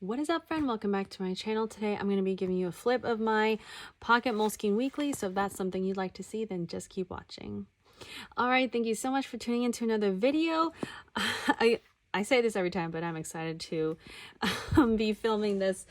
What is up, friend? Welcome back to my channel. Today I'm going to be giving you a flip of my Pocket Moleskine Weekly, so if that's something you'd like to see, then just keep watching. All right, thank you so much for tuning into another video. I say this every time, but I'm excited to be filming this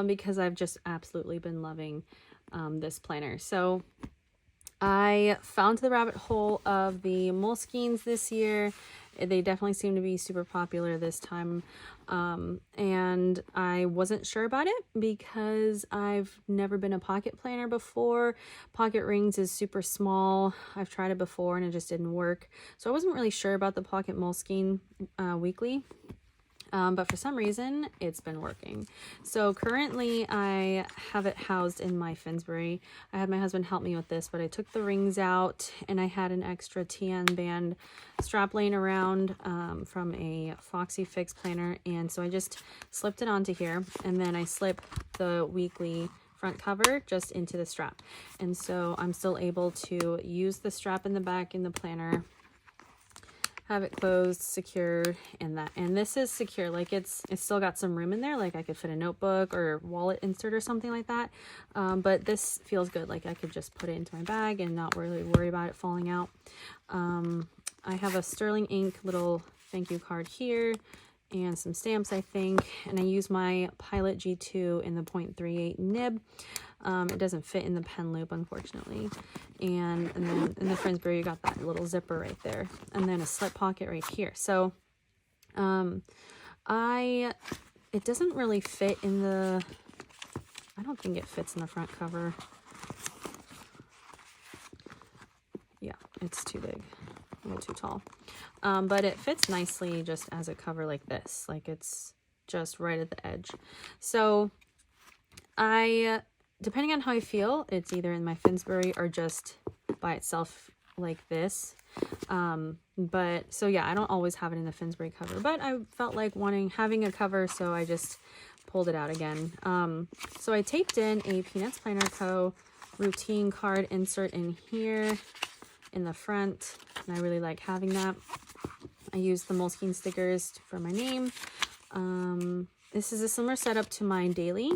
because I've just absolutely been loving this planner. So I found the rabbit hole of the Moleskines this year. They definitely seem to be super popular this time. And I wasn't sure about it because I've never been a pocket planner before. Pocket rings is super small. I've tried it before and it just didn't work. So I wasn't really sure about the Pocket Moleskine Weekly. But for some reason it's been working. So currently I have it housed in my Finsbury. I had my husband help me with this, but I took the rings out and I had an extra TN band strap laying around from a Foxy Fix planner, and so I just slipped it onto here, and then I slip the weekly front cover just into the strap, and so I'm still able to use the strap in the back in the planner, have it closed, secured, and this is secure. Like it's still got some room in there, like I could fit a notebook or wallet insert or something like that, but this feels good. Like I could just put it into my bag and not really worry about it falling out. I have a sterling ink little thank you card here and some stamps, I think, and I use my Pilot G2 in the 0.38 nib. It doesn't fit in the pen loop, unfortunately. And then in the Finsbury, you got that little zipper right there, and then a slip pocket right here. So it doesn't really fit in the, I don't think it fits in the front cover. Yeah, it's too big, a little too tall. But it fits nicely just as a cover like this, like it's just right at the edge. So depending on how I feel, it's either in my Finsbury or just by itself like this. But so yeah, I don't always have it in the Finsbury cover, but I felt like having a cover, so I just pulled it out again. So I taped in a Peanuts Planner Co. routine card insert in here in the front, and I really like having that. I used the Moleskine stickers for my name. This is a similar setup to my daily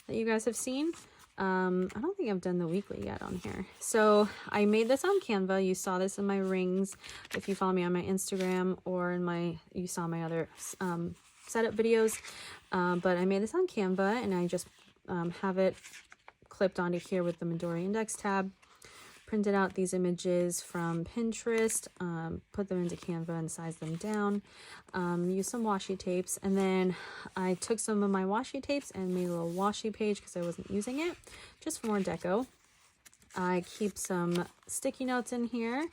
that you guys have seen. I don't think I've done the weekly yet on here. So I made this on Canva. You saw this in my rings if you follow me on my Instagram, or you saw my other setup videos. But I made this on Canva, and I just have it clipped onto here with the Midori index tab. Printed out these images from Pinterest, put them into Canva and sized them down, used some washi tapes, and then I took some of my washi tapes and made a little washi page because I wasn't using it, just for more deco. I keep some sticky notes in here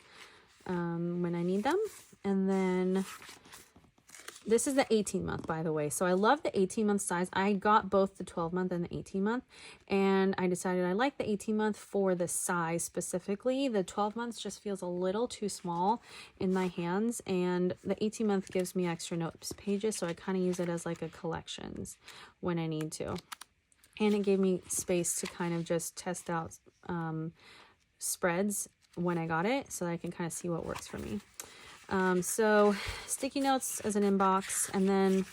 when I need them, and then this is the 18-month, by the way. So I love the 18-month size. I got both the 12-month and the 18-month, and I decided I like the 18-month for the size specifically. The 12 months just feels a little too small in my hands, and the 18-month gives me extra notes pages, so I kind of use it as like a collections when I need to. And it gave me space to kind of just test out spreads when I got it, so that I can kind of see what works for me. So sticky notes as an inbox, and then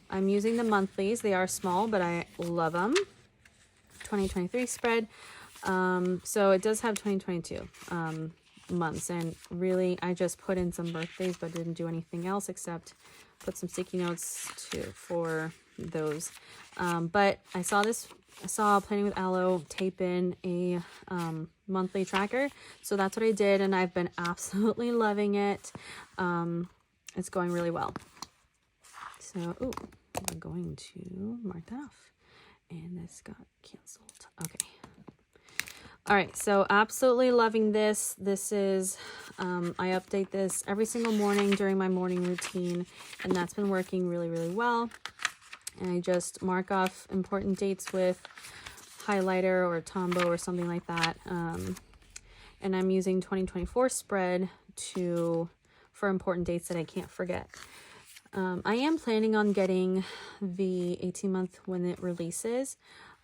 I'm using the monthlies. They are small, but I love them. 2023 spread. So it does have 2022 months, and really I just put in some birthdays but didn't do anything else except put some sticky notes for those. But I saw Planning with Aloe tape in a monthly tracker, so that's what I did, and I've been absolutely loving it. It's going really well. So I'm going to mark that off, and this got canceled. Okay. All right, so absolutely loving this. This is I update this every single morning during my morning routine, and that's been working really, really well. And I just mark off important dates with highlighter or Tombow or something like that. And I'm using 2024 spread for important dates that I can't forget. I am planning on getting the 18-month when it releases.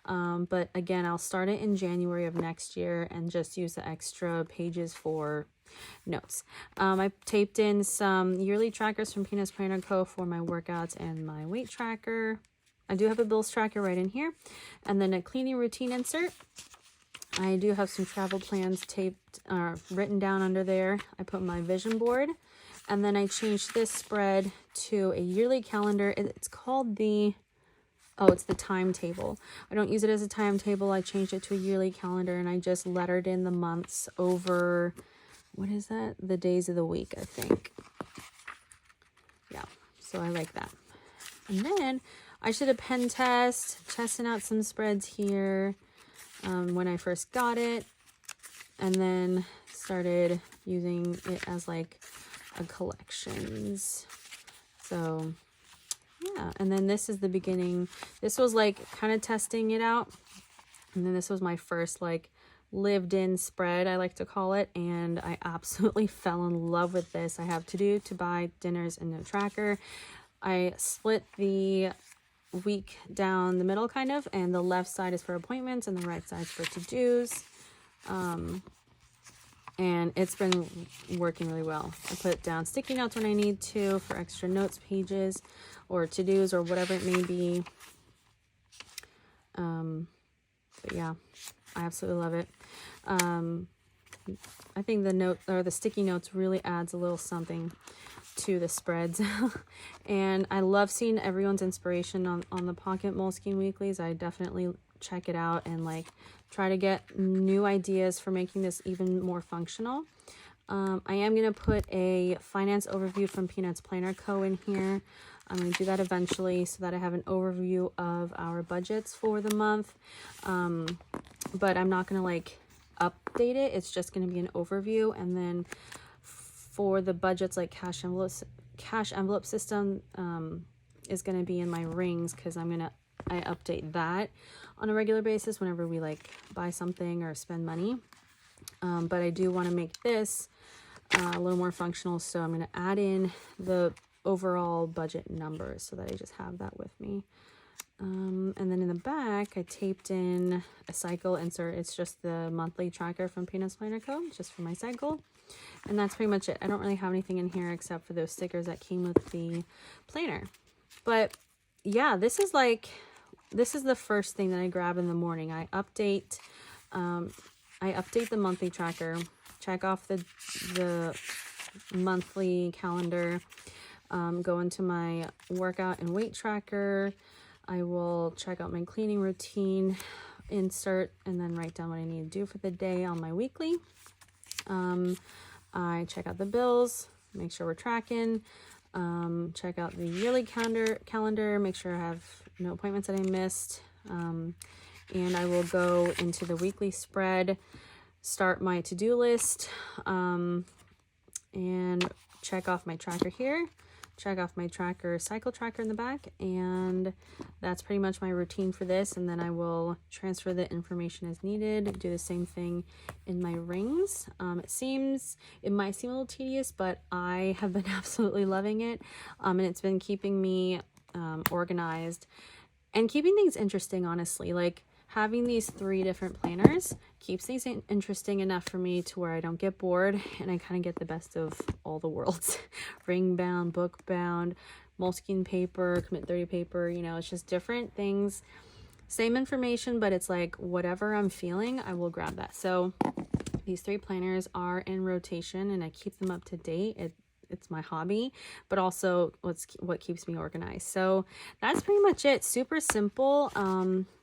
But again, I'll start it in January of next year and just use the extra pages for notes. I taped in some yearly trackers from Peanuts Planner Co. for my workouts and my weight tracker. I do have a bills tracker right in here, and then a cleaning routine insert. I do have some travel plans taped, written down under there. I put my vision board, and then I changed this spread to a yearly calendar. It's called the, oh, it's the timetable. I don't use it as a timetable. I changed it to a yearly calendar, and I just lettered in the months over, what is that? The days of the week, I think. Yeah, so I like that. And then I did a pen test, testing out some spreads here when I first got it, and then started using it as like a collections. So yeah, and then this is the beginning. This was like kind of testing it out, and then this was my first like lived in spread, I like to call it, and I absolutely fell in love with this. I have to buy, dinners, and no tracker. I split the week down the middle kind of, and the left side is for appointments and the right side is for to-dos. And it's been working really well. I put down sticky notes when I need to for extra notes pages or to-dos or whatever it may be. But yeah, I absolutely love it. I think the note or the sticky notes really adds a little something to the spreads. And I love seeing everyone's inspiration on the Pocket Moleskine Weeklies. I definitely check it out and like try to get new ideas for making this even more functional. I am going to put a finance overview from Peanuts Planner Co. in here. I'm going to do that eventually so that I have an overview of our budgets for the month. But I'm not going to like update it. It's just going to be an overview. And then for the budgets, like cash envelope system is going to be in my rings, because I update that on a regular basis whenever we like buy something or spend money. But I do want to make this a little more functional, so I'm going to add in the overall budget numbers so that I just have that with me. And then in the back, I taped in a cycle insert. It's just the monthly tracker from Peanuts Planner Co., just for my cycle. And that's pretty much it. I don't really have anything in here except for those stickers that came with the planner. But yeah, this is the first thing that I grab in the morning. I update the monthly tracker, check off the monthly calendar, go into my workout and weight tracker. I will check out my cleaning routine, insert, and then write down what I need to do for the day on my weekly. I check out the bills, make sure we're tracking, check out the yearly calendar, make sure I have no appointments that I missed, and I will go into the weekly spread, start my to-do list, and check off my tracker here, check off my cycle tracker in the back, and that's pretty much my routine for this. And then I will transfer the information as needed, do the same thing in my rings. It might seem a little tedious, but I have been absolutely loving it, and it's been keeping me organized and keeping things interesting, honestly. Like, having these 3 different planners keeps things interesting enough for me to where I don't get bored, and I kind of get the best of all the worlds. Ring bound, book bound, Moleskine paper, Commit 30 paper, it's just different things. Same information, but it's like whatever I'm feeling, I will grab that. So these 3 planners are in rotation, and I keep them up to date. It's my hobby, but also what keeps me organized. So that's pretty much it. Super simple.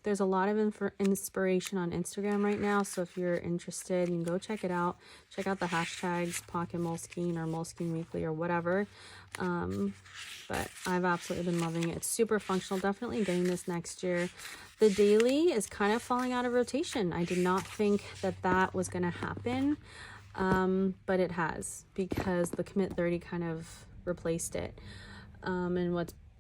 There's a lot of inspiration on Instagram right now, so if you're interested, you can go check it out. Check out the hashtags Pocket Moleskine or Moleskine Weekly or whatever. But I've absolutely been loving it. It's super functional. Definitely getting this next year. The daily is kind of falling out of rotation. I did not think that was going to happen. But it has, because the Commit 30 kind of replaced it. And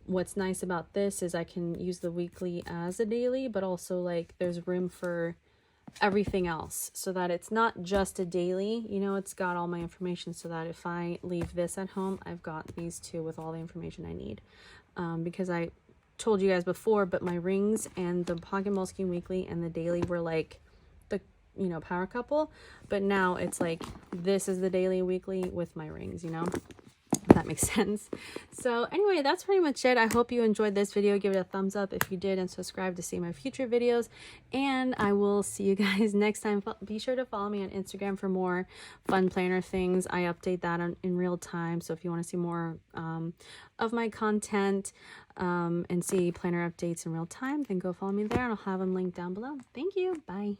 what's nice about this is I can use the weekly as a daily, but also like there's room for everything else, so that it's not just a daily, it's got all my information, so that if I leave this at home, I've got these 2 with all the information I need. Because I told you guys before, but my rings and the Pocket Moleskine Weekly and the daily were like power couple, but now it's like this is the daily weekly with my rings, if that makes sense. So anyway, that's pretty much it. I hope you enjoyed this video. Give it a thumbs up if you did, and subscribe to see my future videos. And I will see you guys next time. Be sure to follow me on Instagram for more fun planner things. I update that in real time. So if you want to see more of my content and see planner updates in real time, then go follow me there, and I'll have them linked down below. Thank you. Bye.